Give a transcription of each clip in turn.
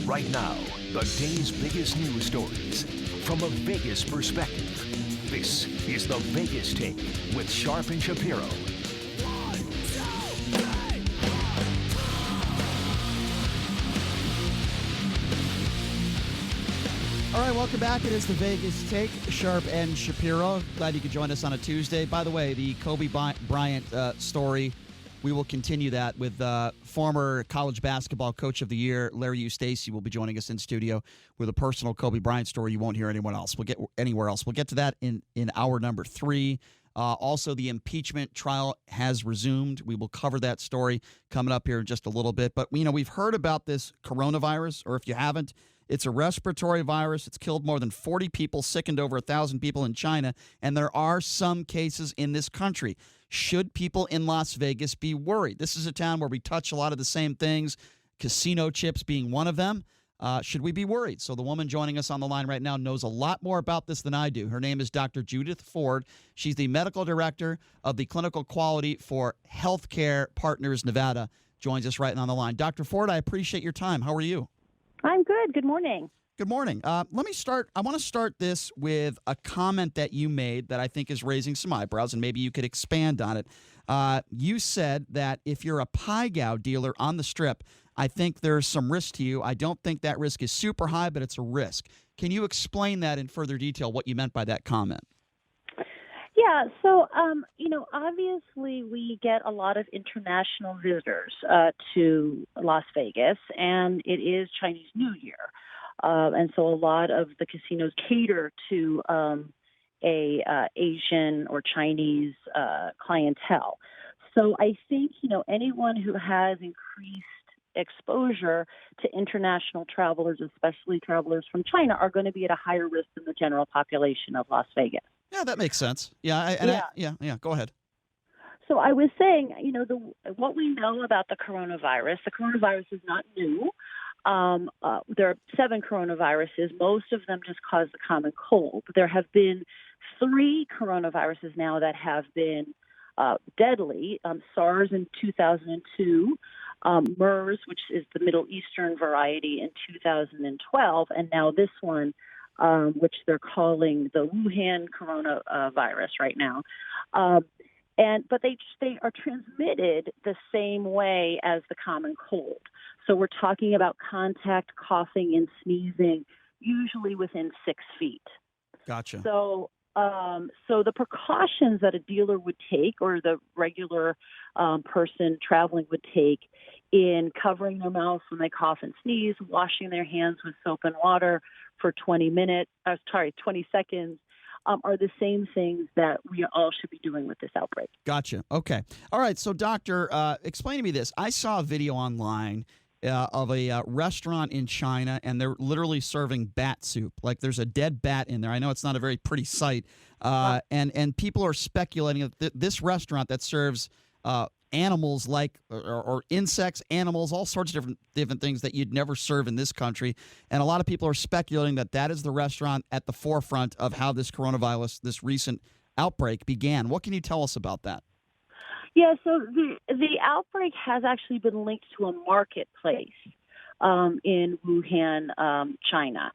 Right now, the day's biggest news stories from a Vegas perspective. This is the Vegas Take with Sharp and Shapiro. All right, welcome back. It is the Vegas Take, Sharp and Shapiro. Glad you could join us on a Tuesday. By the way, the Kobe Bryant story, we will continue that with former college basketball coach of the year, Larry Eustace, will be joining us in studio with a personal Kobe Bryant story you won't hear anywhere else. We'll get to that in hour number 3. Also, the impeachment trial has resumed. We will cover that story coming up here in just a little bit. But, we've heard about this coronavirus, or if you haven't, it's a respiratory virus. It's killed more than 40 people, sickened over 1,000 people in China, and there are some cases in this country. Should people in Las Vegas be worried? This is a town where we touch a lot of the same things, casino chips being one of them. Should we be worried? So the woman joining us on the line right now knows a lot more about this than I do. Her name is Dr. Judith Ford. She's the medical director of the Clinical Quality for Healthcare Partners Nevada. Joins us right now on the line. Dr. Ford, I appreciate your time. How are you? I'm good. Good morning. Good morning. Let me start. I want to start this with a comment that you made that I think is raising some eyebrows, and maybe you could expand on it. You said that if you're a Pai Gow dealer on the Strip, I think there's some risk to you. I don't think that risk is super high, but it's a risk. Can you explain that in further detail, what you meant by that comment? Yeah, so, obviously we get a lot of international visitors to Las Vegas, and it is Chinese New Year. And so a lot of the casinos cater to Asian or Chinese clientele. So I think, anyone who has increased exposure to international travelers, especially travelers from China, are going to be at a higher risk than the general population of Las Vegas. Yeah, that makes sense. Yeah, go ahead. So I was saying, what we know about the coronavirus is not new. There are 7 coronaviruses. Most of them just cause the common cold. There have been 3 coronaviruses now that have been deadly. SARS in 2002, MERS, which is the Middle Eastern variety, in 2012, and now this one, which they're calling the Wuhan Coronavirus right now. But they are transmitted the same way as the common cold. So we're talking about contact, coughing, and sneezing, usually within 6 feet. Gotcha. So the precautions that a dealer would take, or the regular person traveling would take, in covering their mouth when they cough and sneeze, washing their hands with soap and water for 20 seconds, are the same things that we all should be doing with this outbreak. Gotcha. Okay. All right. So, doctor, explain to me this. I saw a video online of a restaurant in China, and they're literally serving bat soup. Like, there's a dead bat in there. I know it's not a very pretty sight. And people are speculating that this restaurant that serves animals like or insects, animals, all sorts of different things that you'd never serve in this country. And a lot of people are speculating that is the restaurant at the forefront of how this coronavirus, this recent outbreak, began. What can you tell us about that? Yeah, so the outbreak has actually been linked to a marketplace in Wuhan, China.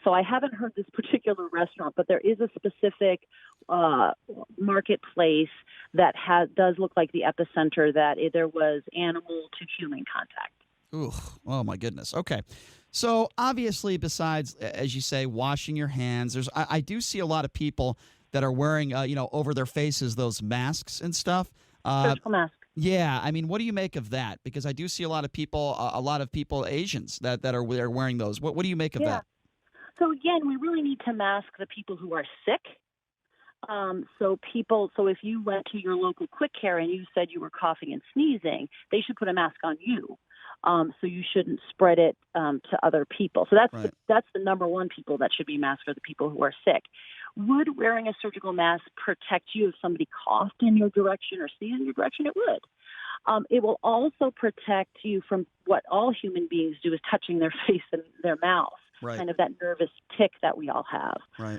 So I haven't heard this particular restaurant, but there is a specific marketplace that does look like the epicenter, that there was animal to human contact. Ooh, oh my goodness. Okay. So obviously, besides, as you say, washing your hands, I do see a lot of people that are wearing, over their faces, those masks and stuff. Surgical mask. Yeah, I mean, what do you make of that? Because I do see a lot of people, Asians that are wearing those. What do you make of that? So again, we really need to mask the people who are sick. So if you went to your local Quick Care and you said you were coughing and sneezing, they should put a mask on you. So you shouldn't spread it to other people. So that's the number one people that should be masked, are the people who are sick. Would wearing a surgical mask protect you if somebody coughed in your direction or sneezed in your direction? It would. It will also protect you from what all human beings do, is touching their face and their mouth, kind of that nervous tick that we all have. Right.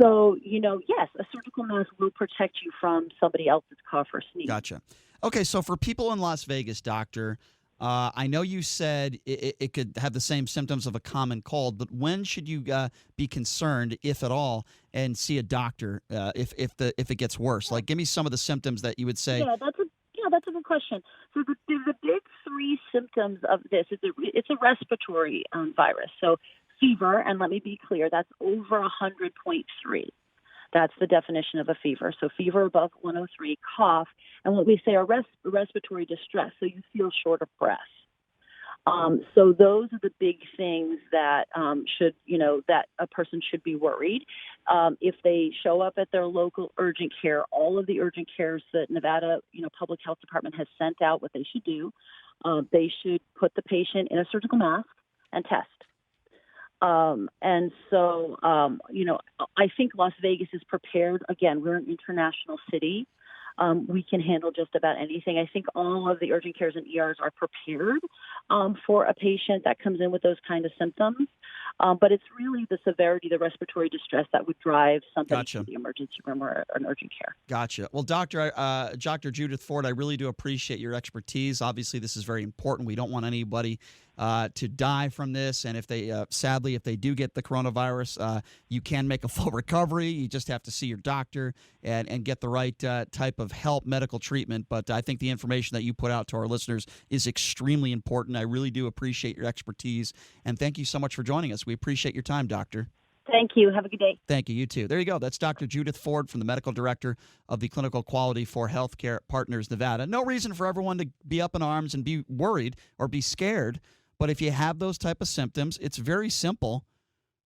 So, yes, a surgical mask will protect you from somebody else's cough or sneeze. Gotcha. Okay, so for people in Las Vegas, doctor, I know you said it could have the same symptoms of a common cold, but when should you be concerned, if at all, and see a doctor if it gets worse? Like, give me some of the symptoms that you would say. That's a good question. So the big three symptoms of this is it's a respiratory virus. So fever, and let me be clear, that's over 100.3. That's the definition of a fever. So fever above 103, cough, and what we say are respiratory distress. So you feel short of breath. So those are the big things that that a person should be worried. If they show up at their local urgent care, all of the urgent cares that Nevada, Public Health Department has sent out, what they should do, they should put the patient in a surgical mask and test. I think Las Vegas is prepared. Again, we're an international city. We can handle just about anything. I think all of the urgent cares and ERs are prepared for a patient that comes in with those kind of symptoms. But it's really the severity, the respiratory distress that would drive somebody to the emergency room or an urgent care. Gotcha. Well, Dr. Judith Ford, I really do appreciate your expertise. Obviously, this is very important. We don't want anybody to die from this. And if they, sadly, if they do get the coronavirus, you can make a full recovery. You just have to see your doctor and get the right type of help, medical treatment. But I think the information that you put out to our listeners is extremely important. I really do appreciate your expertise. And thank you so much for joining us. We appreciate your time, Doctor. Thank you. Have a good day. Thank you. You too. There you go. That's Dr. Judith Ford from the Medical Director of the Clinical Quality for Healthcare Partners Nevada. No reason for everyone to be up in arms and be worried or be scared. But if you have those type of symptoms, it's very simple.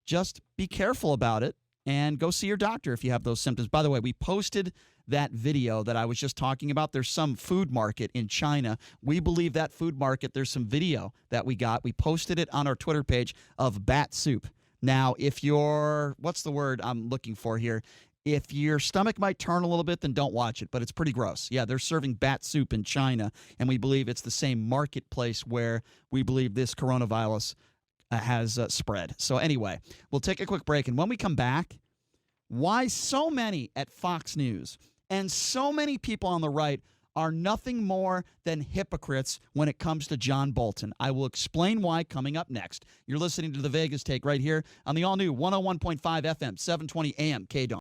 Just be careful about it and go see your doctor if you have those symptoms. By the way, we posted that video that I was just talking about. There's some food market in China. We believe that food market, there's some video that we got. We posted it on our Twitter page of bat soup. Now, if you're, what's the word I'm looking for here? If your stomach might turn a little bit, then don't watch it, but it's pretty gross. Yeah, they're serving bat soup in China, and we believe it's the same marketplace where we believe this coronavirus has spread. So anyway, we'll take a quick break, and when we come back, why so many at Fox News and so many people on the right are nothing more than hypocrites when it comes to John Bolton. I will explain why coming up next. You're listening to the Vegas Take right here on the all-new 101.5 FM, 720 AM, KDOM.